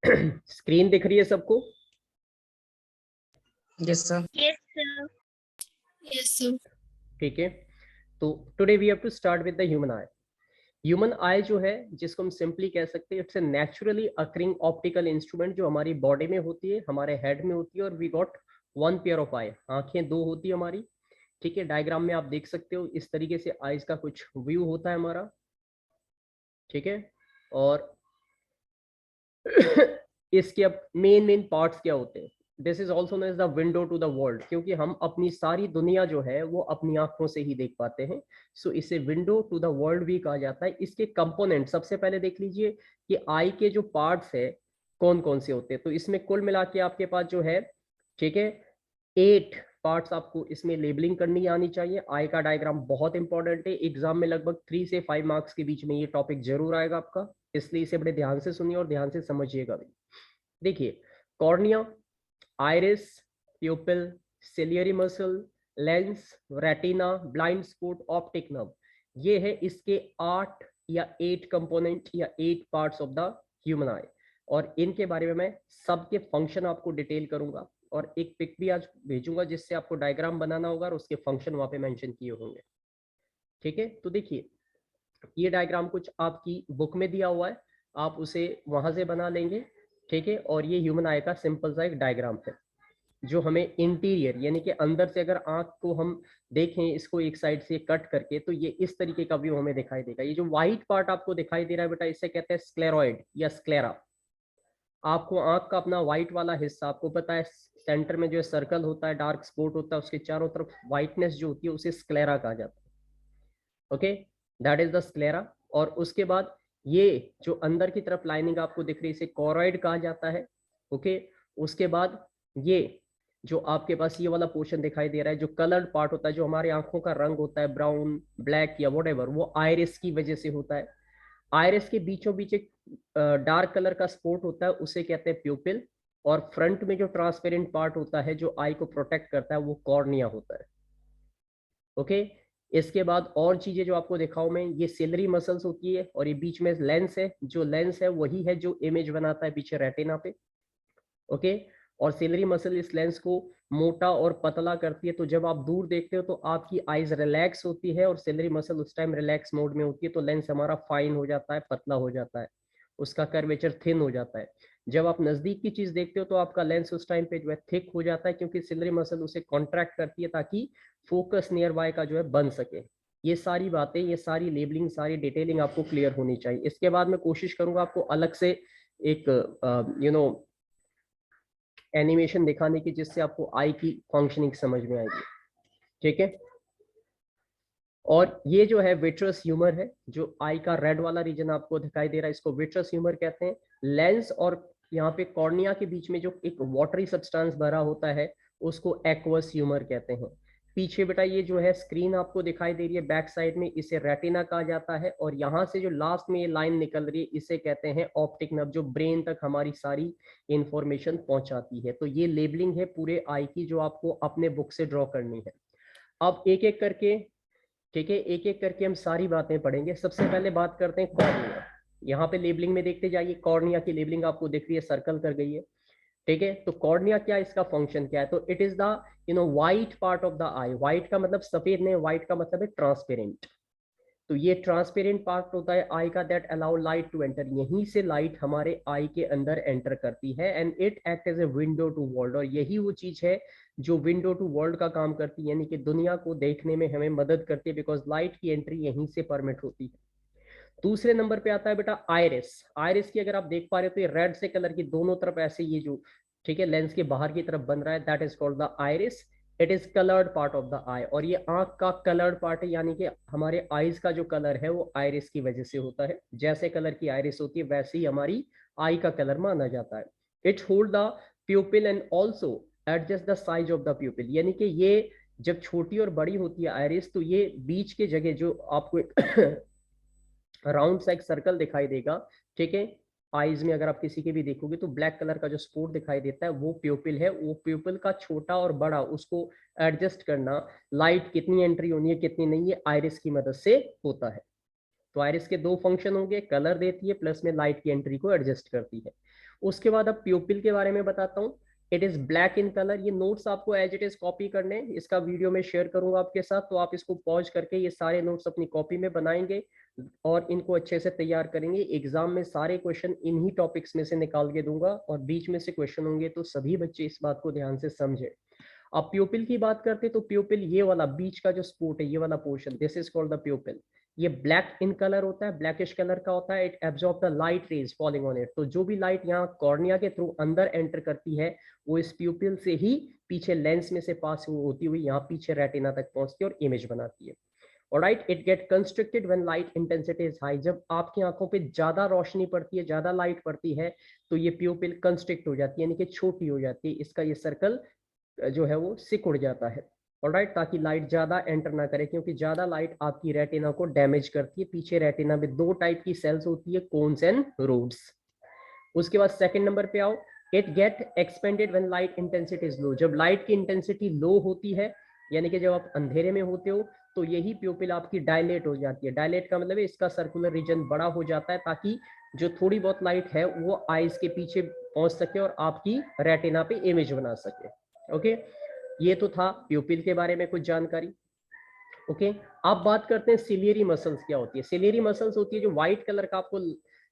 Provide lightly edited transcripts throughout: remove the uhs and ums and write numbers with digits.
Screen दिख रही है सबको? Yes sir. Yes, sir. Yes, sir. ठीक है, तो today we have to start with the human eye. Human eye जो है, जिसको हम सिंपली कह सकते हैं, it's a naturally occurring optical instrument जो हमारी बॉडी में होती है, हमारे हेड में होती है, और we got one pair of eye, आंखें दो होती है हमारी। ठीक है, डायग्राम में आप देख सकते हो इस तरीके से आईज का कुछ व्यू होता है हमारा। ठीक है, और इसके अब मेन पार्ट्स क्या होते हैं? This is also known as the window to the world, क्योंकि हम अपनी सारी दुनिया जो है वो अपनी आंखों से ही देख पाते हैं। सो इसे विंडो टू द वर्ल्ड भी कहा जाता है। इसके कंपोनेंट सबसे पहले देख लीजिए कि आई के जो पार्ट्स है कौन कौन से होते हैं। तो इसमें कुल मिला के आपके पास जो है, ठीक है, 8 पार्ट्स आपको इसमें लेबलिंग करनी आनी चाहिए। आई का डायग्राम बहुत इंपॉर्टेंट है, एग्जाम में लगभग 3 से 5 मार्क्स के बीच में ये टॉपिक जरूर आएगा आपका, इसलिए इसे बड़े ध्यान से सुनिए और ध्यान से समझिएगा भी। देखिए, cornea, iris, प्यूपिल, ciliary muscle, lens, retina, blind spot, optic nerve, ये है इसके 8 या 8 कंपोनेंट या 8 पार्ट्स ऑफ द ह्यूमन आई। और इनके बारे में मैं सबके फंक्शन आपको डिटेल करूंगा, और एक पिक भी आज भेजूंगा जिससे आपको डायग्राम बनाना होगा और उसके फंक्शन वहां पे मेंशन किए होंगे। ठीक है, तो देखिए, ये डायग्राम कुछ आपकी बुक में दिया हुआ है, आप उसे वहां से बना लेंगे। ठीक है, और ये ह्यूमन आई का सिंपल सा एक डायग्राम है जो हमें इंटीरियर यानी कि अंदर से अगर आंख को हम देखें इसको एक साइड से कट करके, तो ये इस तरीके का व्यू हमें दिखाई देगा। ये जो व्हाइट पार्ट आपको दिखाई दे रहा है बेटा, इसे कहते हैं स्क्लेरॉइड या स्क्लेरा। आपको आंख का अपना व्हाइट वाला हिस्सा, आपको पता है सेंटर में जो सर्कल होता है, डार्क स्पॉट होता है, उसके चारों तरफ व्हाइटनेस जो होती है उसे स्क्लेरा कहा जाता है। Okay, that is the sclera. और उसके बाद ये जो अंदर की तरफ लाइनिंग आपको दिख रही है इसे कोरॉइड कहा जाता है। ओके, उसके बाद ये जो आपके पास ये वाला पोर्शन दिखाई दे रहा है, जो कलर्ड पार्ट होता है, जो हमारे आंखों का रंग होता है, ब्राउन, ब्लैक या व्हाटएवर, वो आयरिस की वजह से होता है। आयरिस के बीचों बीच एक डार्क कलर का स्पॉट होता है, उसे कहते हैं प्यूपिल। और फ्रंट में जो ट्रांसपेरेंट पार्ट होता है जो आई को प्रोटेक्ट करता है वो कॉर्निया होता है। ओके, इसके बाद और चीजें जो आपको दिखाऊं मैं, ये सिलरी मसल्स होती है, और ये बीच में लेंस है। जो लेंस है वही है जो इमेज बनाता है पीछे रेटिना पे। ओके, और सिलरी मसल इस लेंस को मोटा और पतला करती है, तो जब आप दूर देखते हो तो आपकी आईज रिलैक्स होती है, और सिलरी मसल उस टाइम रिलैक्स मोड में होती है, तो लेंस हमारा फाइन हो जाता है, पतला हो जाता है, उसका कर्वेचर थिन हो जाता है। जब आप नजदीक की चीज देखते हो तो आपका लेंस उस टाइम पे जो है थिक हो जाता है, क्योंकि सिलरी मसल उसे कॉन्ट्रैक्ट करती है ताकि फोकस नियर बाय का जो है बन सके। ये सारी बातें, ये सारी लेबलिंग, सारी डिटेलिंग आपको क्लियर होनी चाहिए। इसके बाद मैं कोशिश करूंगा आपको अलग से एक एनिमेशन दिखाने की, जिससे आपको आई की फंक्शनिंग समझ में आएगी। ठीक है, और ये जो है विट्रस ह्यूमर है, जो आई का रेड वाला रीजन आपको दिखाई दे रहा है, इसको विट्रस ह्यूमर कहते हैं। लेंस और यहाँ पे कॉर्निया के बीच में जो एक वाटरी सब्सटेंस भरा होता है उसको एक्वस ह्यूमर कहते हैं। पीछे बेटा ये जो है स्क्रीन आपको दिखाई दे रही है बैक साइड में, इसे रेटिना कहा जाता है। और यहाँ से जो लास्ट में ये लाइन निकल रही है इसे कहते हैं ऑप्टिक नर्व, जो ब्रेन तक हमारी सारी इंफॉर्मेशन पहुंचाती है। तो ये लेबलिंग है पूरे आई की जो आपको अपने बुक से ड्रॉ करनी है। अब एक एक करके, ठीक है, एक एक करके हम सारी बातें पढ़ेंगे। सबसे पहले बात करते हैं कॉर्निया। यहाँ पे लेबलिंग में देखते जाइए, कॉर्निया की लेबलिंग आपको दिख रही है, सर्कल कर गई है। ठीक है, तो कॉर्निया क्या, इसका फंक्शन क्या है? तो it is the white part of the I. White का मतलब सफेद नहीं, व्हाइट का मतलब है ट्रांसपेरेंट। तो ये ट्रांसपेरेंट पार्ट होता है आई का, that allow light to enter. यहीं से लाइट हमारे आई के अंदर एंटर करती है, and it act as a window to world. और यही वो चीज है जो विंडो टू वर्ल्ड का काम करती है, यानी कि दुनिया को देखने में हमें मदद करती है, बिकॉज लाइट की एंट्री यहीं से परमिट होती है। दूसरे नंबर पे आता है बेटा आयरिस। आयरिस की अगर आप देख पा रहे हो तो ये रेड से कलर की दोनों तरफ ऐसे ये जो, ठीक है, लेंस के बाहर की तरफ बन रहा है, that is called the iris. It is coloured part of the eye, और ये आंख का कलर्ड पार्ट है, यानी कि हमारे आईज का जो कलर है वो आयरिस की वजह से होता है। जैसे कलर की आयरिस होती है वैसे ही हमारी आई का कलर माना जाता है। It hold the प्यूपिल and also adjust the size of the प्यूपिल, यानी कि ये जब छोटी और बड़ी होती है आयरिस, तो ये बीच के जगह जो आपको राउंड सा एक सर्कल दिखाई देगा, ठीक है, आईज में अगर आप किसी के भी देखोगे तो ब्लैक कलर का जो स्पॉट दिखाई देता है वो प्यूपिल है। वो प्यूपिल का छोटा और बड़ा उसको एडजस्ट करना, लाइट कितनी एंट्री होनी है कितनी नहीं, है आयरिस की मदद से होता है। तो आयरिस के दो फंक्शन होंगे, कलर देती है प्लस में लाइट की एंट्री को एडजस्ट करती है। उसके बाद अब प्यूपिल के बारे में बताता हूँ। It is black in colour. ये नोट्स आपको एज इट इज कॉपी करने, इसका वीडियो में शेयर करूंगा आपके साथ, तो आप इसको पॉज करके ये सारे नोट्स अपनी कॉपी में बनाएंगे और इनको अच्छे से तैयार करेंगे। एग्जाम में सारे क्वेश्चन इन्हीं टॉपिक्स में से निकाल के दूंगा और बीच में से क्वेश्चन होंगे, तो सभी बच्चे इस बात को ध्यान से समझे। अब प्यूपिल की बात करते तो प्यूपिल ये वाला बीच का जो स्पोर्ट है, ये वाला portion, this is called the प्यूपिल। ये ब्लैक इन कलर होता है, ब्लैकिश कलर का होता है। It absorb the light rays falling on it. तो जो भी लाइट यहाँ कॉर्निया के थ्रू अंदर एंटर करती है वो इस प्यूपिल से ही पीछे लेंस में से पास होती हुई यहाँ पीछे रेटिना तक पहुंचती है और इमेज बनाती है। Alright, it get constricted when light intensity is high. जब आपकी आंखों पे ज्यादा रोशनी पड़ती है, ज्यादा लाइट पड़ती है, तो ये प्यूपिल कंस्ट्रिक्ट हो जाती है, यानी कि छोटी हो जाती है। इसका ये सर्कल जो है वो सिकुड़ जाता है। ऑलराइट, ताकि लाइट ज्यादा एंटर ना करे, क्योंकि ज्यादा लाइट आपकी रेटिना को डैमेज करती है। पीछे रेटिना में दो टाइप की सेल्स होती है, कोन्स एंड रोड्स। उसके बाद सेकंड नंबर पे आओ। It get expanded when light intensity is low. जब लाइट की इंटेंसिटी लो होती है, यानी कि जब आप अंधेरे में होते हो, तो यही प्यूपिल आपकी डायलेट हो जाती है। डायलेट का मतलब है इसका सर्कुलर रीजन बड़ा हो जाता है, ताकि जो थोड़ी बहुत लाइट है वो आईज के पीछे पहुंच सके और आपकी रेटिना पे इमेज बना सके। ओके, ये तो था प्यूपिल के बारे में कुछ जानकारी। ओके, अब बात करते हैं सिलियरी मसल्स क्या होती है। सिलियरी मसल्स होती है जो व्हाइट कलर का आपको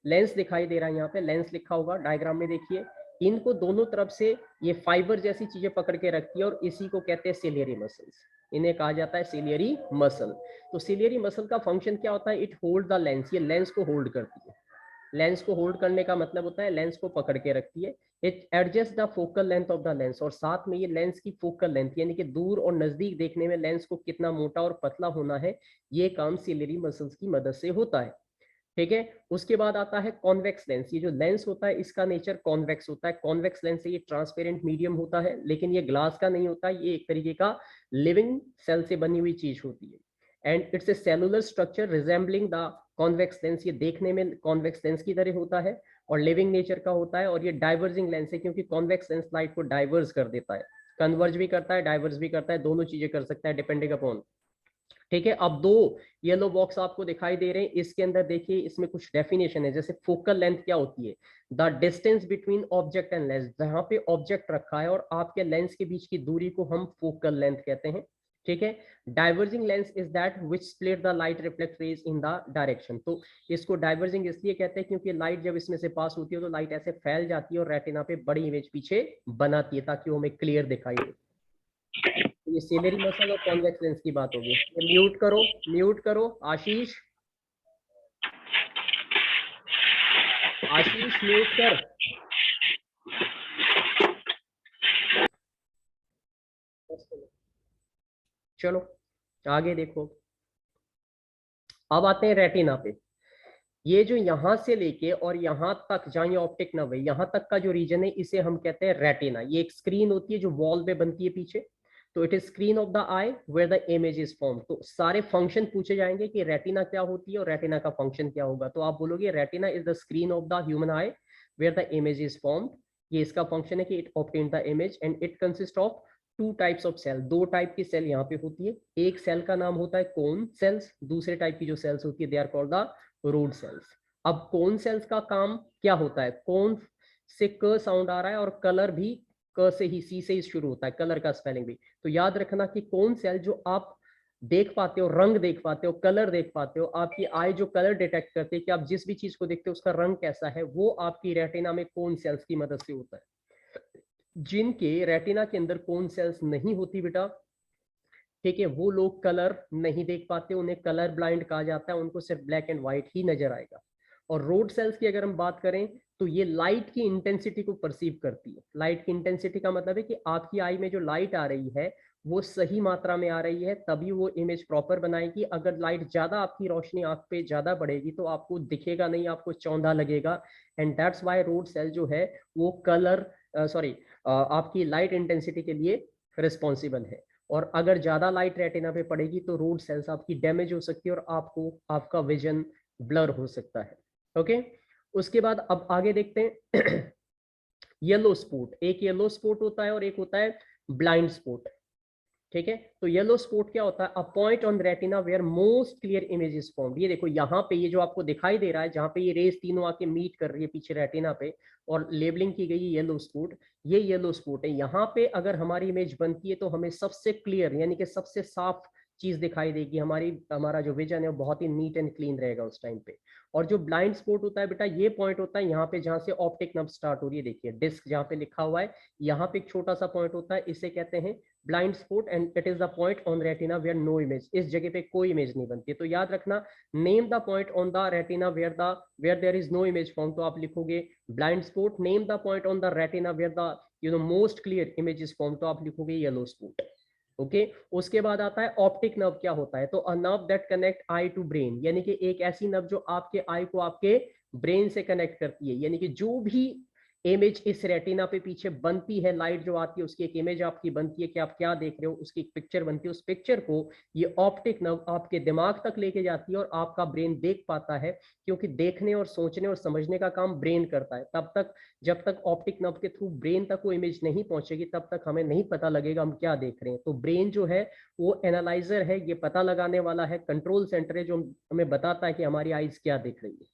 लेंस दिखाई दे रहा है, यहाँ पे लेंस लिखा होगा डायग्राम में, देखिए। इनको दोनों तरफ से ये फाइबर जैसी चीजें पकड़ के रखती है और इसी को कहते हैं सिलियरी मसल्स। इन्हें कहा जाता है सिलियरी मसल। तो सिलियरी मसल का फंक्शन क्या होता है? It hold the lens. ये लेंस को होल्ड करती है। लेंस को होल्ड करने का मतलब होता है लेंस को पकड़ के रखती है। It adjust the focal length of the lens. और साथ में ये लेंस की फोकल लेंथ, यानी कि दूर और नजदीक देखने में लेंस को कितना मोटा और पतला होना है, ये काम सिलियरी मसल्स की मदद से होता है। ठीक है, उसके बाद आता है कॉन्वेक्स लेंस। ये जो लेंस होता है इसका नेचर कॉन्वेक्स होता है। कॉन्वेक्स लेंस से ये ट्रांसपेरेंट मीडियम होता है, लेकिन ये ग्लास का नहीं होता, ये एक तरीके का लिविंग सेल से बनी हुई चीज होती है। And it's a cellular structure resembling the convex lens. ये देखने में कॉन्वेक्स लेंस की तरह होता है और लिविंग नेचर का होता है। और ये डाइवर्जिंग लेंस है, क्योंकि कॉन्वेक्स लेंस लाइट को डाइवर्स कर देता है। कन्वर्ज भी करता है, डाइवर्स भी करता है, दोनों चीजें कर सकता है डिपेंडिंग अपॉन। ठीक है, अब दो येलो बॉक्स आपको दिखाई दे रहे हैं, इसके अंदर देखिए, इसमें कुछ डेफिनेशन है। जैसे फोकल लेंथ क्या होती है? The distance between object and lens. जहां पे ऑब्जेक्ट रखा है और आपके लेंस के बीच की दूरी को हम फोकल लेंथ कहते हैं। ठीक है, diverging lens is that which split the light reflect rays in the direction. तो इसको डाइवर्जिंग इसलिए कहते हैं क्योंकि लाइट जब इसमें से पास होती है तो लाइट ऐसे फैल जाती है और रेटिना पे बड़ी इमेज पीछे बनाती है, ताकि वो हमें क्लियर दिखाई दे। ये सिलेरी मसल और कॉन्वेक्स लेंस की बात होगी। ये म्यूट करो, म्यूट करो आशीष, आशीष म्यूट कर। चलो आगे देखो। अब आते हैं रेटिना पे। ये जो यहां से लेके और यहां तक जहां ये ऑप्टिक नर्व है, यहां तक का जो रीजन है, इसे हम कहते हैं रेटिना। ये एक स्क्रीन होती है जो वॉल पे बनती है पीछे। तो it is screen of the eye where the image is form. तो सारे फंक्शन पूछे जाएंगे कि रेटिना क्या होती है और रेटिना का फंक्शन क्या होगा। तो आप बोलोगे retina is the screen of the human eye where the image is form. ये इसका फंक्शन है कि it obtain the image and it consist of two types of cell. दो टाइप की सेल यहाँ पे होती है। एक सेल का नाम होता है कोन सेल्स, दूसरे टाइप की जो सेल्स होती है they are called the rod cells. अब कोन सेल्स का काम क्या होता है? कोन से क साउंड आ रहा है और कलर भी क से ही, सी से ही शुरू होता है, कलर का स्पेलिंग भी। तो याद रखना कि कोन सेल जो आप देख पाते हो, रंग देख पाते हो, कलर देख पाते हो, आपकी आई जो कलर डिटेक्ट करती है कि आप जिस भी चीज को देखते हो उसका रंग कैसा है, वो आपकी रेटिना में कोन सेल्स की मदद से होता है। जिनके रेटिना के अंदर कोन सेल्स नहीं होती बेटा, ठीक है, वो लोग कलर नहीं देख पाते, उन्हें कलर ब्लाइंड कहा जाता है, उनको सिर्फ ब्लैक एंड व्हाइट ही नजर आएगा। और रोड सेल्स की अगर हम बात करें तो ये लाइट की इंटेंसिटी को परसीव करती है। लाइट की इंटेंसिटी का मतलब है कि आपकी आई में जो लाइट आ रही है वो सही मात्रा में आ रही है, तभी वो इमेज प्रॉपर बनाएगी। अगर लाइट ज्यादा, आपकी रोशनी आंख पे ज्यादा बढ़ेगी तो आपको दिखेगा नहीं, आपको चौंधा लगेगा। And that's why rod cell जो है वो कलर आपकी लाइट इंटेंसिटी के लिए रिस्पॉन्सिबल है। और अगर ज्यादा लाइट रेटिना पे पड़ेगी तो रोड सेल्स आपकी डैमेज हो सकती है और आपको आपका विजन ब्लर हो सकता है। ओके, उसके बाद अब आगे देखते हैं येलो स्पॉट। एक येलो स्पॉट होता है और एक होता है ब्लाइंड स्पॉट। ठीक है। तो येलो स्पॉट क्या होता है? A point on retina where most clear image is formed. ये देखो यहाँ पे, ये जो आपको दिखाई दे रहा है, जहाँ पे ये रेस तीनों आके मीट कर रही है पीछे रेटिना पे और लेबलिंग की गई है येलो स्पॉट, ये येलो स्पॉट है। यहाँ पे अगर हमारी इमेज बनती है तो हमें सबसे क्लियर यानी कि सबसे साफ चीज दिखाई देगी, हमारा जो विजन है वो बहुत ही नीट एंड क्लीन रहेगा उस टाइम पे। और जो ब्लाइंड स्पॉट होता है बेटा, ये पॉइंट होता है यहाँ पे जहाँ से ऑप्टिक नर्व स्टार्ट हो रही है, देखिए डिस्क जहाँ पे लिखा हुआ है, यहाँ पे एक छोटा सा पॉइंट होता है, इसे कहते हैं blind spot and it is the point on retina where no image. इस जगह पे कोई इमेज नहीं बनती। तो याद रखना, name the point on the retina where there is no image form, तो आप लिखोगे blind spot. Name the point on the retina where the most clear image is form, तो आप लिखोगे येलो स्पॉट। ओके उसके बाद आता है ऑप्टिक नर्व। क्या होता है? तो a nerve that connect eye to brain, यानी कि एक ऐसी नर्व जो आपके आई को आपके ब्रेन से कनेक्ट करती है। यानी कि जो भी इमेज इस रेटिना पे पीछे बनती है, लाइट जो आती है उसकी एक इमेज आपकी बनती है कि आप क्या देख रहे हो, उसकी एक पिक्चर बनती है। उस पिक्चर को ये ऑप्टिक नर्व आपके दिमाग तक लेके जाती है और आपका ब्रेन देख पाता है, क्योंकि देखने और सोचने और समझने का काम ब्रेन करता है। तब तक जब तक ऑप्टिक नर्व के थ्रू ब्रेन तक वो इमेज नहीं पहुंचेगी तब तक हमें नहीं पता लगेगा हम क्या देख रहे हैं। तो ब्रेन जो है वो एनालाइजर है, ये पता लगाने वाला है, कंट्रोल सेंटर है जो हमें बताता है कि हमारी आईज क्या देख रही है।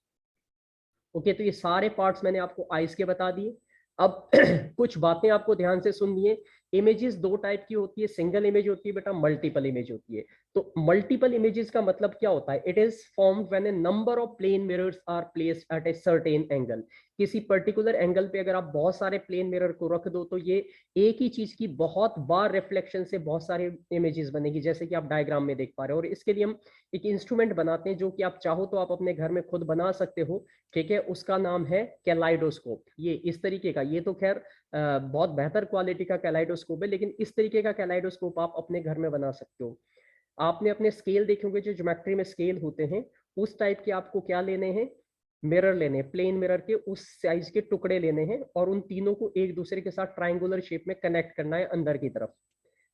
ओके तो ये सारे पार्ट्स मैंने आपको आइज के बता दिए। अब कुछ बातें आपको ध्यान से सुननी है। इमेजेस दो टाइप की होती है, सिंगल इमेज होती है बेटा, मल्टीपल इमेज होती है। तो मल्टीपल इमेजेस का मतलब क्या होता है? It is formed when a number of plane mirrors are placed at a certain angle. किसी पर्टिकुलर एंगल पे अगर आप बहुत सारे प्लेन मिरर को रख दो तो ये एक ही चीज की बहुत बार रिफ्लेक्शन से बहुत सारे इमेजेस बनेगी, जैसे कि आप डायग्राम में देख पा रहे हो। और इसके लिए हम एक इंस्ट्रूमेंट बनाते हैं जो कि आप चाहो तो आप अपने घर में खुद बना सकते हो। ठीक है, उसका नाम है कैलाइडोस्कोप। ये इस तरीके का, ये तो खैर बहुत बेहतर क्वालिटी का कैलाइडोस्कोप है, लेकिन इस तरीके का कैलाइडोस्कोप आप अपने घर में बना सकते हो। आपने अपने स्केल देखे होंगे, जो ज्योमेट्री में स्केल होते हैं, उस टाइप के आपको क्या लेने हैं? मिरर लेने हैं, प्लेन मिरर के उस साइज के टुकड़े लेने हैं और उन तीनों को एक दूसरे के साथ ट्राइंगुलर शेप में कनेक्ट करना है अंदर की तरफ।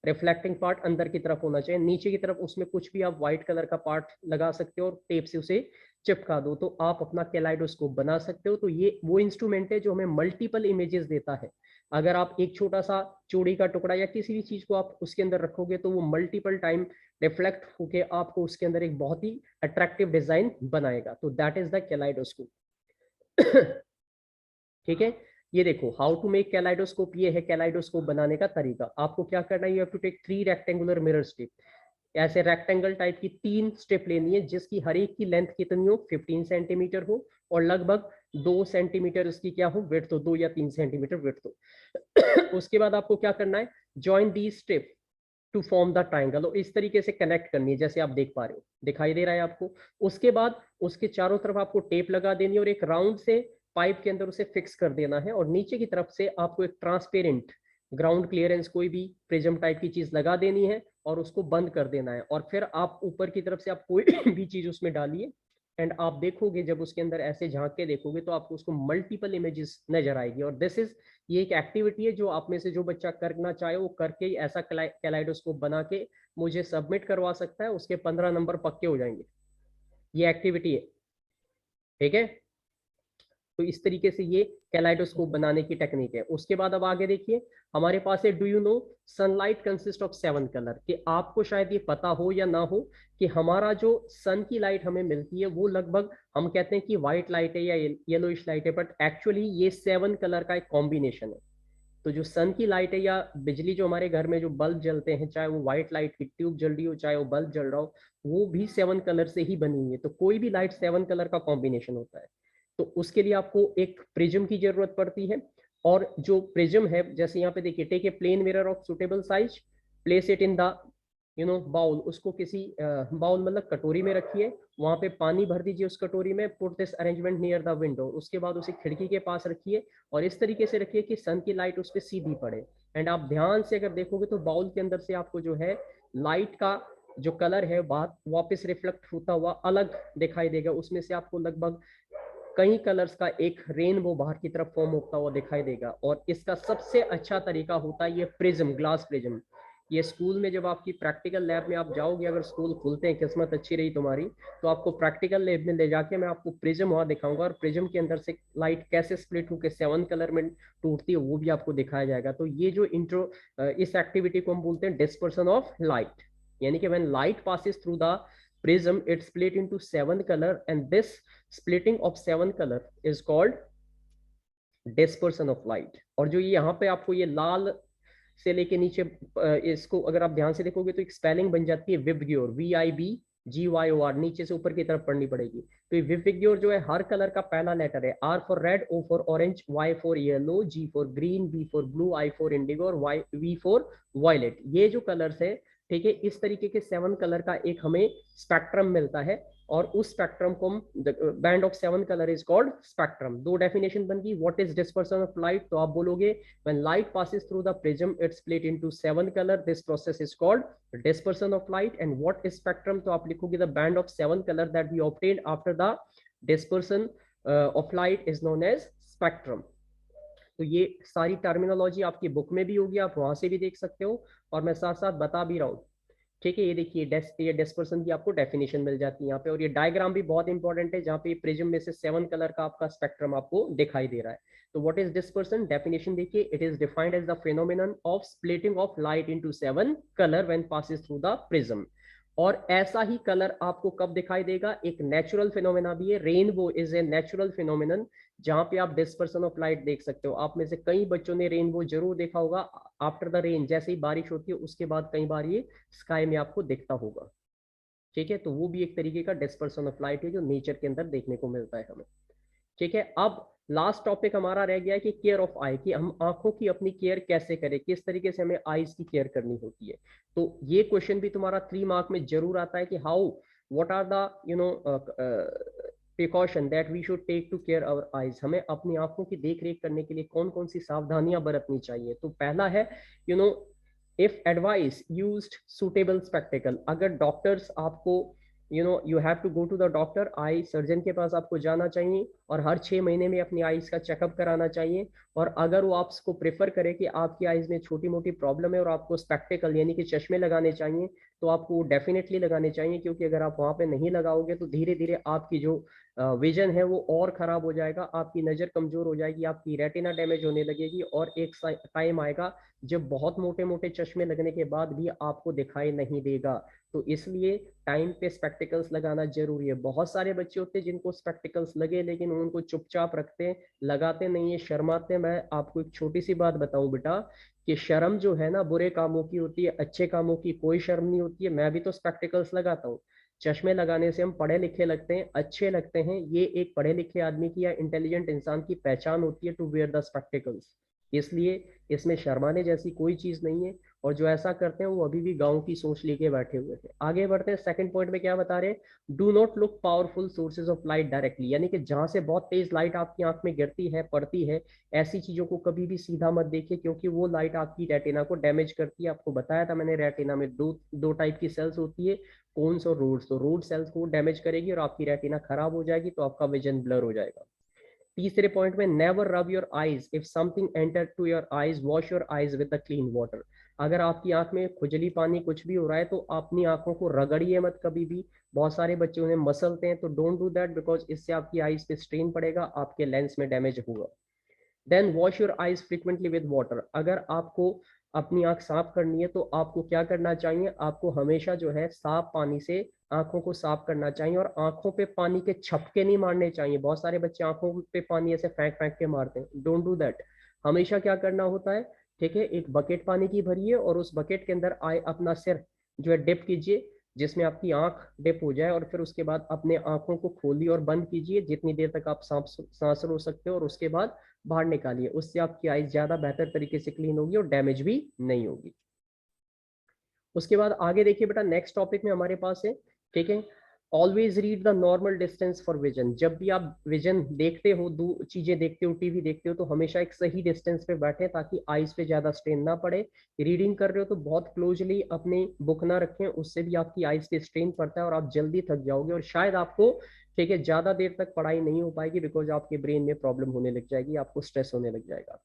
रिफ्लेक्टिंग पार्ट अंदर की तरफ होना चाहिए, नीचे की तरफ उसमें कुछ भी आप व्हाइट कलर का पार्ट लगा सकते हो और टेप से उसे चिपका दो, तो आप अपना कैलाइडोस्कोप बना सकते हो। तो ये वो इंस्ट्रूमेंट है जो हमें मल्टीपल इमेजेस देता है। अगर आप एक छोटा सा चूड़ी का टुकड़ा या किसी भी चीज को आप उसके अंदर रखोगे तो वो मल्टीपल टाइम रिफ्लेक्ट होके आपको उसके अंदर एक बहुत ही अट्रैक्टिव डिजाइन बनाएगा। तो दैट इज द कैलाइडोस्कोप। ठीक है, ये देखो हाउ टू मेक कैलाइडोस्कोप, ये है कैलाइडोस्कोप बनाने का तरीका। आपको क्या करना है? You have to take 3 rectangular mirror strip. ऐसे रेक्टेंगल टाइप की 3 स्ट्रिप लेनी है जिसकी हर एक की लेंथ कितनी हो? 15 सेंटीमीटर हो और लगभग 2 सेंटीमीटर इसकी क्या हो? विड्थ हो, 2 या 3 सेंटीमीटर विड्थ हो। उसके बाद आपको क्या करना है? Join the strip to form the triangle, और इस तरीके से कनेक्ट करनी है जैसे आप देख पा रहे हो, दिखाई दे रहा है आपको। उसके बाद उसके चारों तरफ आपको टेप लगा देनी है और एक राउंड से पाइप के अंदर उसे फिक्स कर देना है, और नीचे की तरफ से आपको एक ट्रांसपेरेंट ग्राउंड क्लियरेंस कोई भी प्रिज्म टाइप की चीज लगा देनी है और उसको बंद कर देना है। और फिर आप ऊपर की तरफ से आप कोई भी चीज उसमें डालिए एंड आप देखोगे, जब उसके अंदर ऐसे झांक के देखोगे तो आपको उसको मल्टीपल इमेजेस नजर आएगी। और दिस इज, ये एक एक्टिविटी है जो आप में से जो बच्चा करना चाहे वो करके ऐसा कैलाइडोस्कोप बना के मुझे सबमिट करवा सकता है, उसके 15 नंबर पक्के हो जाएंगे। ये एक्टिविटी है, ठीक है। तो इस तरीके से ये कैलाइडोस्कोप बनाने की टेक्निक है। उसके बाद अब आगे देखिए, हमारे पास है do you know sunlight consist of 7 colour. कि आपको शायद ये पता हो या ना हो कि हमारा जो सन की लाइट हमें मिलती है वो लगभग, हम कहते हैं कि व्हाइट लाइट है या येलोइश लाइट है, बट एक्चुअली ये 7 कलर का एक कॉम्बिनेशन है। तो जो सन की लाइट है या बिजली जो हमारे घर में जो बल्ब जलते हैं, चाहे वो व्हाइट लाइट की ट्यूब जल रही हो चाहे वो बल्ब जल रहा हो, वो भी 7 कलर से ही बनी हुई है। तो कोई भी लाइट 7 कलर का कॉम्बिनेशन होता है। तो उसके लिए आपको एक प्रिज्म की जरूरत पड़ती है। और जो प्रिज्म है, जैसे यहाँ पे देखिए, take a plane mirror of suitable size, place it in the bowl. उसको किसी बाउल मतलब कटोरी में रखिए, वहां पे पानी भर दीजिए उस कटोरी में। Put this arrangement near the window, उसके बाद उसे खिड़की के पास रखिए और इस तरीके से रखिए कि सन की लाइट उस पर सीधी पड़े। एंड आप ध्यान से अगर देखोगे तो बाउल के अंदर से आपको जो है लाइट का जो कलर है बात वापस रिफ्लेक्ट होता हुआ अलग दिखाई देगा। उसमें से आपको लगभग कई कलर्स का एक रेनबो बाहर की तरफ फॉर्म होता हुआ दिखाई देगा। और इसका सबसे अच्छा तरीका होता है ये प्रिज्म, ग्लास प्रिज्म। ये स्कूल में जब आपकी प्रैक्टिकल लैब में आप जाओगे, अगर स्कूल खुलते हैं, किस्मत अच्छी रही तुम्हारी, तो आपको प्रैक्टिकल लैब में ले जाके मैं आपको प्रिज्म वहाँ दिखाऊंगा, और प्रिज्म के अंदर से लाइट कैसे स्प्लिट होकर 7 कलर में टूटती है वो भी आपको दिखाया जाएगा। तो ये जो इंट्रो, इस एक्टिविटी को हम बोलते हैं डिस्पर्सन ऑफ लाइट, यानी कि when light passes through the prism it split into 7 color, and this splitting of 7 color is called dispersion of light। और जो ये यहाँ पे आपको ये लाल से लेके नीचे, इसको अगर आप ध्यान से देखोगे तो एक स्पेलिंग बन जाती है विबग्योर, VIBGYOR, नीचे से ऊपर की तरफ पढ़नी पड़ेगी। तो ये विबग्योर जो है हर कलर का पहला लेटर है, R for red, O for orange, Y for yellow, G for green, B for blue, I for Indigo और V फॉर वायलेट। ये जो कलर्स है, ठीक है, इस तरीके के 7 कलर का एक हमें स्पेक्ट्रम मिलता है, और उस स्पेक्ट्रम को band of 7 colour is called spectrum. दो डेफिनेशन बन गई, what is dispersion of light, तो आप बोलोगे when light passes through the prism it split into 7 colour, this process is called dispersion of light. And what is spectrum, तो आप लिखोगे the band of 7 colour that we obtained after the dispersion of light is known as spectrum. तो ये सारी terminology आपकी book में भी होगी, आप वहां से भी देख सकते हो, और मैं साथ साथ बता भी रहा हूँ, ठीक है। ये देखिए ये डिस्पर्सन की आपको डेफिनेशन मिल जाती है यहाँ पे, और ये डायग्राम भी बहुत इंपॉर्टेंट है जहाँ पे प्रिज्म में से 7 कलर का आपका स्पेक्ट्रम आपको दिखाई दे रहा है। तो व्हाट इज डिस्पर्सन, डेफिनेशन देखिए, it is defined as the phenomenon of splitting of light into 7 colour when passes through the prism. और ऐसा ही कलर आपको कब दिखाई देगा, एक नेचुरल फिनोमेना भी है, rainbow is a natural phenomenon, जहां पे आप डिस्पर्सन ऑफ लाइट देख सकते हो। आप में से कई बच्चों ने रेनबो जरूर देखा होगा, आफ्टर द रेन, जैसे ही बारिश होती है उसके बाद कई बार ये स्काई में आपको दिखता होगा, ठीक है। तो वो भी एक तरीके का डिस्पर्सन ऑफ लाइट है जो नेचर के अंदर देखने को मिलता है हमें, ठीक है। अब लास्ट टॉपिक हमारा रह गया है कि केयर ऑफ आई, कि हम आंखों की अपनी केयर कैसे करें, किस तरीके से हमें आईज की केयर करनी होती है। तो ये क्वेश्चन भी तुम्हारा 3 मार्क में जरूर आता है कि how, what are the precaution that we should take to care our eyes, हमें अपनी आंखों की देख रेख करने के लिए कौन कौन सी सावधानियां बरतनी चाहिए। तो पहला है, you know, if advice used suitable spectacle, अगर डॉक्टर्स आपको, you have to go to the doctor, eye surgeon के पास आपको जाना चाहिए, और हर 6 महीने में अपनी आईज का चेकअप कराना चाहिए। और अगर वो आपको प्रेफर करे कि आपकी आईज में छोटी मोटी प्रॉब्लम है और आपको स्पेक्टिकल यानी कि चश्मे लगाने चाहिए, तो आपको डेफिनेटली लगाने चाहिए, क्योंकि अगर आप वहाँ पे नहीं लगाओगे तो धीरे धीरे आपकी जो विजन है वो और खराब हो जाएगा, आपकी नज़र कमजोर हो जाएगी, आपकी रेटिना डैमेज होने लगेगी, और एक टाइम आएगा जब बहुत मोटे मोटे चश्मे लगने के बाद भी आपको दिखाई नहीं देगा। तो इसलिए टाइम पे स्पेक्टिकल्स लगाना जरूरी है। बहुत सारे बच्चे होते हैं जिनको स्पेक्टिकल्स लगे लेकिन उनको चुपचाप रखते हैं, लगाते नहीं है, शर्माते। मैं आपको एक छोटी सी बात बताऊं बेटा, कि शर्म जो है ना बुरे कामों की होती है, अच्छे कामों की कोई शर्म नहीं होती है। मैं भी तो स्पेक्टिकल्स लगाता हूँ। चश्मे लगाने से हम पढ़े लिखे लगते हैं, अच्छे लगते हैं, ये एक पढ़े लिखे आदमी की या इंटेलिजेंट इंसान की पहचान होती है, टू वेयर द स्पेक्टिकल्स। इसलिए इसमें शर्माने जैसी कोई चीज नहीं है, और जो ऐसा करते हैं वो अभी भी गांव की सोच लेके बैठे हुए थे। आगे बढ़ते हैं, सेकंड पॉइंट में क्या बता रहे हैं, do not look powerful sources of light directly, यानी कि जहां से बहुत तेज लाइट आपकी आंख में गिरती है, पड़ती है, ऐसी चीजों को कभी भी सीधा मत देखिए, क्योंकि वो लाइट आपकी रेटिना को डैमेज करती है। आपको बताया था मैंने, रेटिना में दो टाइप की सेल्स होती है, कोन्स और रोड्स। तो रोड सेल्स को डैमेज करेगी और आपकी रेटिना खराब हो जाएगी, तो आपका विजन ब्लर हो जाएगा। तीसरे पॉइंट में, never rub your eyes, if something enter to your eyes wash your eyes with the clean water. अगर आपकी आंख में खुजली पानी कुछ भी हो रहा है तो अपनी आंखों को रगड़िए मत कभी भी। बहुत सारे बच्चे उन्हें मसलते हैं, तो डोंट डू दैट, बिकॉज इससे आपकी आईज पे स्ट्रेन पड़ेगा, आपके लेंस में डैमेज होगा। Then wash your eyes frequently with water. अगर आपको अपनी आंख साफ करनी है तो आपको क्या करना चाहिए, आपको हमेशा जो है साफ पानी से आंखों को साफ करना चाहिए, और आंखों पे पानी के छपके नहीं मारने चाहिए। बहुत सारे बच्चे आंखों पे पानी ऐसे फेंक फेंक के मारते हैं, डोंट डू दैट। हमेशा क्या करना होता है, ठीक है, एक बकेट पानी की भरिए और उस बकेट के अंदर आए अपना सिर जो है डिप कीजिए, जिसमें आपकी आंख डिप हो जाए, और फिर उसके बाद अपने आंखों को खोलिए और बंद कीजिए जितनी देर तक आप सांस रो सकते हो, और उसके बाद बाहर निकालिए। उससे आपकी आईज ज्यादा बेहतर तरीके से क्लीन होगी और डैमेज भी नहीं होगी। उसके बाद आगे देखिए बेटा, नेक्स्ट टॉपिक में हमारे पास है, ठीक है, always read the normal distance for vision. जब भी आप विजन देखते हो, दो चीजें देखते हो, टीवी देखते हो, तो हमेशा एक सही डिस्टेंस पे बैठे ताकि आईज पे ज्यादा स्ट्रेन ना पड़े। रीडिंग कर रहे हो तो बहुत क्लोजली अपनी बुक ना रखें, उससे भी आपकी आईज पे स्ट्रेन पड़ता है और आप जल्दी थक जाओगे, और शायद आपको, ठीक है, ज्यादा देर तक पढ़ाई नहीं हो पाएगी, बिकॉज आपके ब्रेन में प्रॉब्लम होने लग जाएगी, आपको स्ट्रेस होने लग जाएगा।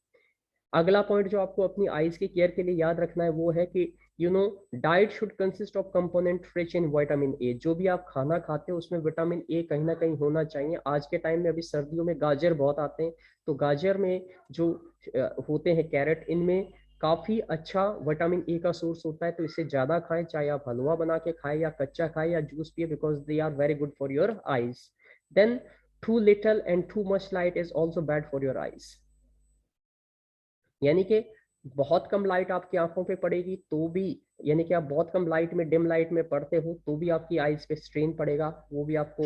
अगला पॉइंट जो आपको अपनी आईज की केयर के लिए याद रखना है वो है कि you know diet should consist of component rich in vitamin A. जो भी आप खाना खाते हो उसमें विटामिन ए कहीं ना कहीं होना चाहिए। आज के टाइम में अभी सर्दियों में गाजर बहुत आते हैं, तो गाजर में जो होते हैं कैरेट, इनमें काफ़ी अच्छा विटामिन ए का सोर्स होता है। तो इससे ज़्यादा खाएं, चाहे आप हलवा बना के खाएं या कच्चा खाएं या जूस पिए, because they are very good for your eyes. Then too little and too much light is also bad for your eyes. यानी कि बहुत कम लाइट आपकी आंखों पे पड़ेगी तो भी, यानी कि आप बहुत कम लाइट में, डिम लाइट में पढ़ते हो तो भी आपकी आइज पे स्ट्रेन पड़ेगा, वो भी आपको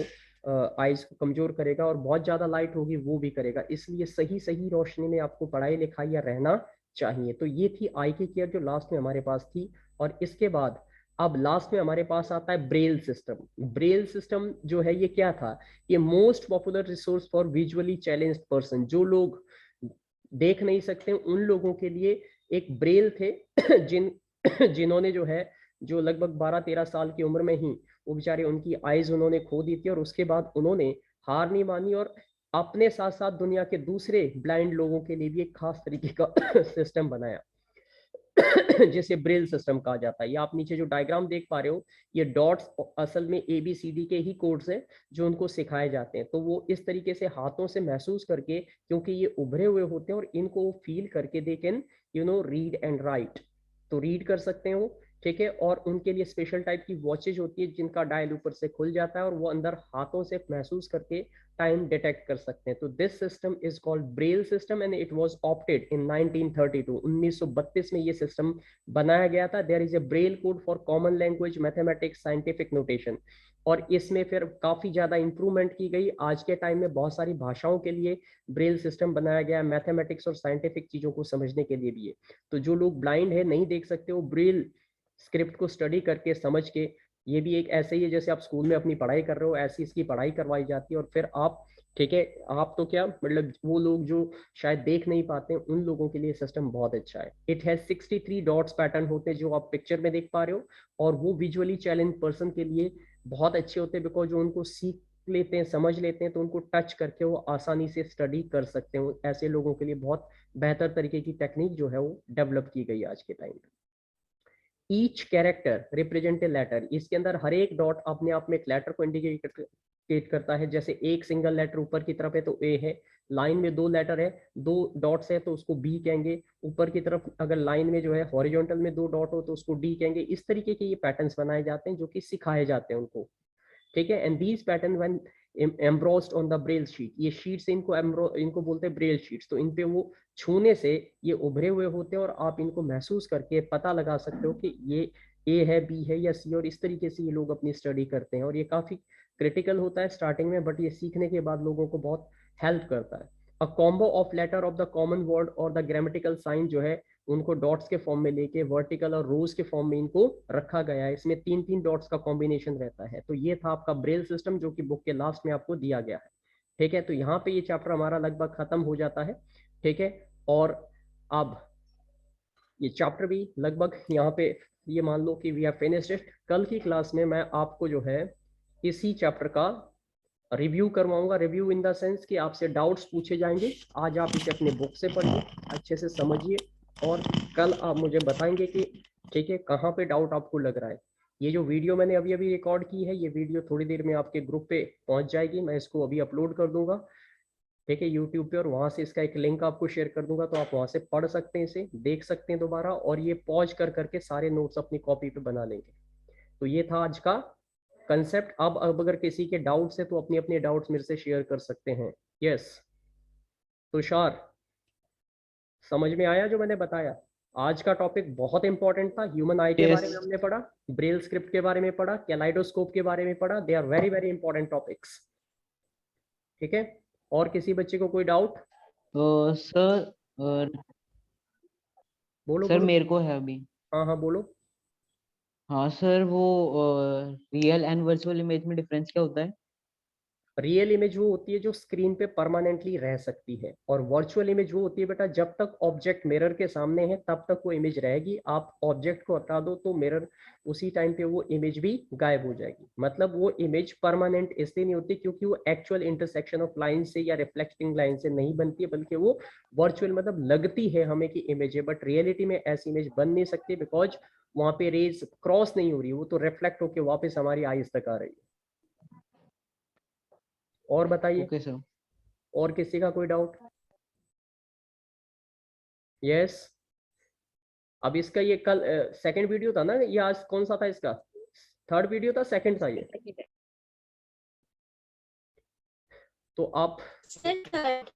आइज को कमजोर करेगा, और बहुत ज्यादा लाइट होगी वो भी करेगा। इसलिए सही सही रोशनी में आपको पढ़ाई लिखाई या रहना चाहिए। तो ये थी आई की केयर जो लास्ट में हमारे पास थी। और इसके बाद अब लास्ट में हमारे पास आता है ब्रेल सिस्टम। ब्रेल सिस्टम जो है ये क्या था? ये most popular resource for visually challenged person. जो लोग देख नहीं सकते उन लोगों के लिए एक ब्रेल थे जिन्होंने जो है, जो लगभग 12-13 साल की उम्र में ही वो बेचारे, उनकी आइज उन्होंने खो दी थी, और उसके बाद उन्होंने हार नहीं मानी और अपने साथ साथ दुनिया के दूसरे ब्लाइंड लोगों के लिए भी एक खास तरीके का सिस्टम बनाया जिसे ब्रेल सिस्टम कहा जाता है। ये आप नीचे जो डायग्राम देख पा रहे हो, ये डॉट्स असल में ABCD के ही कोड्स हैं जो उनको सिखाए जाते हैं। तो वो इस तरीके से हाथों से महसूस करके, क्योंकि ये उभरे हुए होते हैं और इनको फील करके they can read and right. तो रीड कर सकते हो, ठीक है। और उनके लिए स्पेशल टाइप की वॉचेज होती है जिनका डायल ऊपर से खुल जाता है और वो अंदर हाथों से महसूस करके टाइम डिटेक्ट कर सकते हैं। तो this system is called braille system and it was opted in 1932। 1932 में ये सिस्टम बनाया गया था। There is a braille code for common language, mathematics, scientific notation. और इसमें फिर काफी ज्यादा इंप्रूवमेंट की गई। आज के टाइम में बहुत सारी भाषाओं के लिए ब्रेल सिस्टम बनाया गया, मैथमेटिक्स और साइंटिफिक चीजों को समझने के लिए भी है। तो जो लोग ब्लाइंड है, नहीं देख सकते, वो ब्रेल स्क्रिप्ट को स्टडी करके, समझ के, ये भी एक ऐसे ही है जैसे आप स्कूल में अपनी पढ़ाई कर रहे हो, ऐसी इसकी पढ़ाई करवाई जाती है। और फिर आप, ठीक है, आप तो क्या मतलब, वो लोग जो शायद देख नहीं पाते उन लोगों के लिए सिस्टम बहुत अच्छा है। इट हैज 63 डॉट्स पैटर्न होते हैं जो आप पिक्चर में देख पा रहे हो, और वो विजुअली चैलेंज पर्सन के लिए बहुत अच्छे होते हैं, बिकॉज जो उनको सीख लेते हैं, समझ लेते हैं, तो उनको टच करके वो आसानी से स्टडी कर सकते हैं। ऐसे लोगों के लिए बहुत बेहतर तरीके की टेक्निक जो है वो डेवलप की गई आज के टाइम पे। Each character represent a letter. इसके अंदर हर एक डॉट अपने आप में एक लेटर को इंडिकेट करता है। जैसे एक सिंगल लेटर ऊपर की तरफ है तो ए है, लाइन में 2 लेटर है, 2 डॉट्स है तो उसको बी कहेंगे, ऊपर की तरफ अगर लाइन में जो है हॉरिजॉन्टल में 2 डॉट हो तो उसको डी कहेंगे। इस तरीके के ये पैटर्न्स बनाए जाते हैं जो कि सिखाए जाते हैं उनको, ठीक है। And these pattern when embossed on the braille sheet, ये शीट से इनको बोलते हैं ब्रेल शीट्स। तो इन पे वो छूने से ये उभरे हुए होते हैं और आप इनको महसूस करके पता लगा सकते हो कि ये ए है, बी है या सी। और इस तरीके से ये लोग अपनी स्टडी करते हैं और ये काफी क्रिटिकल होता है स्टार्टिंग में, बट ये सीखने के बाद लोगों को बहुत हेल्प करता है। A combo of letter of the common word और द ग्रामेटिकल साइन जो है उनको डॉट्स के फॉर्म में लेके वर्टिकल और रोज के फॉर्म में इनको रखा गया है। इसमें 3-3 डॉट्स का कॉम्बिनेशन रहता है। तो ये था आपका ब्रेल सिस्टम जो कि बुक के लास्ट में आपको दिया गया है, ठीक है। तो यहाँ पे ये चैप्टर हमारा लगभग खत्म हो जाता है, ठीक है। और अब ये चैप्टर भी लगभग यहाँ पे, ये मान लो कि वी हैव फिनिश्ड इट। कल की क्लास में मैं आपको जो है इसी चैप्टर का रिव्यू करवाऊंगा। रिव्यू इन द सेंस कि आपसे डाउट्स पूछे जाएंगे। आज आप इसे अपने बुक से पढ़िए, अच्छे से समझिए, और कल आप मुझे बताएंगे कि ठीक है कहाँ पे डाउट आपको लग रहा है। ये जो वीडियो मैंने अभी अभी रिकॉर्ड की है, ये वीडियो थोड़ी देर में आपके ग्रुप पे पहुंच जाएगी। मैं इसको अभी अपलोड कर दूंगा, ठीक है, यूट्यूब पे, और वहां से इसका एक लिंक आपको शेयर कर दूंगा। तो आप वहां से पढ़ सकते हैं, इसे देख सकते हैं दोबारा, और ये पॉज कर करके सारे नोट्स अपनी कॉपी पे बना लेंगे। तो ये था आज का कंसेप्ट। अब अगर किसी के डाउट्स है तो अपने अपने डाउट्स मेरे से शेयर कर सकते हैं। यस तुषार, समझ में आया जो मैंने बताया? आज का टॉपिक बहुत इंपॉर्टेंट था। ह्यूमन आई के बारे में यस हमने पढ़ा, ब्रेल स्क्रिप्ट के बारे में पढ़ा, कैलाइडोस्कोप के बारे में पढ़ा। They are very very important topics, ठीक है। और किसी बच्चे को कोई डाउट? तो बोलो सर बोलो। मेरे को है अभी। हाँ हाँ बोलो। हाँ सर, वो रियल एंड वर्चुअल इमेज में डिफरेंस क्या होता है? रियल इमेज वो होती है जो स्क्रीन पे परमानेंटली रह सकती है, और वर्चुअल इमेज वो होती है बेटा जब तक ऑब्जेक्ट मिरर के सामने है तब तक वो इमेज रहेगी, आप ऑब्जेक्ट को हटा दो तो मिरर उसी टाइम पे वो इमेज भी गायब हो जाएगी। मतलब वो इमेज परमानेंट इसलिए नहीं होती क्योंकि वो एक्चुअल इंटरसेक्शन ऑफ लाइन से या रिफ्लेक्टिंग लाइन से नहीं बनती है, बल्कि वो वर्चुअल मतलब लगती है हमें कि इमेज है, बट रियलिटी में ऐसी इमेज बन नहीं सकती बिकॉज वहां पे रेज क्रॉस नहीं हो रही, वो तो रिफ्लेक्ट होकर वापस हमारी आईज तक आ रही है। और बताइए, ओके सर। और किसी का कोई डाउट? यस। अब इसका ये कल सेकंड वीडियो था ना, ये आज कौन सा था इसका? थर्ड वीडियो था, सेकंड था ये? तो आप Sir, third.